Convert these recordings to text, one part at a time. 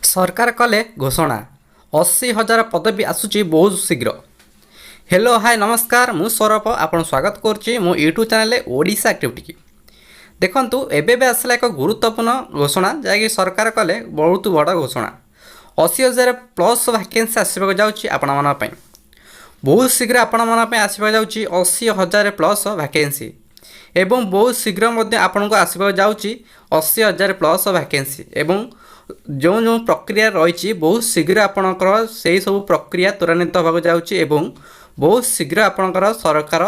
सरकार कले घोषणा 80,000 पदवी आसूची बहुत शीघ्र। हेलो हाय नमस्कार मु सौरभ आपन स्वागत करुच्ची मो यूट्यूब चैनल ओडिशा एक्टिविटी की। देखंतु एबे आसला एक गुरुत्वपूर्ण घोषणा जहाँकि सरकार कले बहुत बड़ घोषणा 80,000 प्लस वैकेंसी आसवाक जाऊँगी आपण मानी बहुत शीघ्र आपण मानी आसवाक जाऊँगी 80,000 प्लस वैकेंसी एवं बहुत शीघ्र आपण को आसवाक जाऊँगी 80,000 प्लस वैकेंसी एवं जो जो प्रक्रिया रही बहुत शीघ्र आपणकर से सब प्रक्रिया त्वरान्वित होगा जाऊँगी बहुत शीघ्र आपणकर सरकार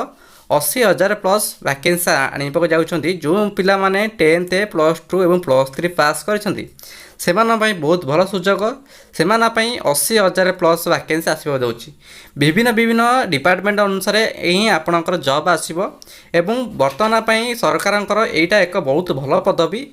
80,000 प्लस वैकेंसी आने जाऊँगी जो पिला माने 10th +2 एवं +3 पास कर बहुत भल सुजोग से 80,000 प्लस वैकेंसी आसवा जाऊँगी विभिन्न विभिन्न डिपार्टमेंट अनुसार यही आपणकर जॉब आसव एवं बर्तमान सरकार एटा एक बहुत भल पदवी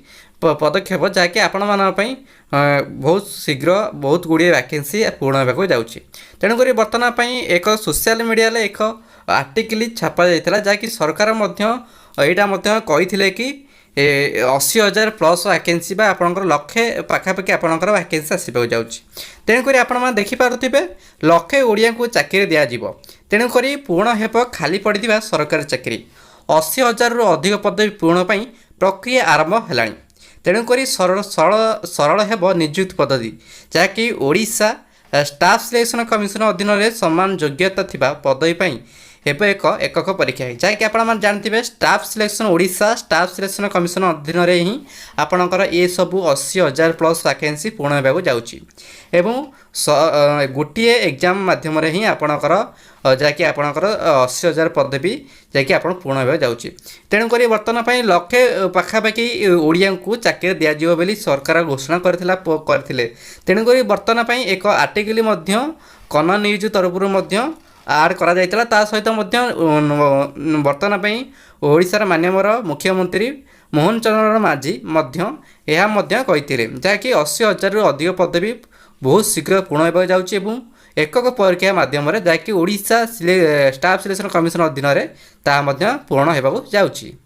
पदक्षेप जहाँकि आपण मानी बहुत शीघ्र बहुत गुड़िए वैकेंसी पूर्ण होगा जाऊँगी तेणुक बर्तमान एक सोशल मीडिया एक आर्टिकल छापा जाता जहाँकि सरकार यहाँ कही कि 80,000 प्लस वैकेंसी आपंकर लक्षे पाखापाखि आपंकर वैकेंसी आसवाक जाऊँगी तेणुक आप देखिपे लक्षे ओडिया को चाकरी दिज्व तेणुक पूर्ण हेब खाली पड़ा सरकारी चाकरी 80,000 रु अधिक पदवी पूर्ण प्रक्रिया आरंभ है तेणुक सरल हेब नियुक्ति पद्धति जहाँकि ओडिशा स्टाफ सिलेक्शन कमिशन अधीन में समान योग्यता थिबा पदवी हेब एक एकक परीक्षा है जहाँकि आप जानते staff selection Odisha staff selection commission अधीन में ही आपणकर ये सब 80,000 प्लस वैकेंसी पूर्ण होगा जाऊँगी एवं गोटे एग्जाम मध्यम ही आपणकर जहाँकि आपणकर 80,000 पदवी जहाँकि आप पूर्ण होगा जाऊँगी तेणुक बर्तमान लक्षे पाखापाखि ओडिया को चाकरी दिज्व बोली सरकार घोषणा करते तेणुक बर्तमान एक आर्टिकल कनन न्यूज तरफ आड करा जायतला ता सहित बर्तमान ओडिशार माननीय मुख्यमंत्री मोहन चरण माझी कही जहाँकि 80,000 रु अधिक पदवी बहुत शीघ्र पूर्ण होगा जाऊँगी एकक परीक्षा मध्यम जहाँकि ओडिशा स्टाफ सिलेक्शन कमिशन अधीन में पूर्ण होगा जाऊँगी।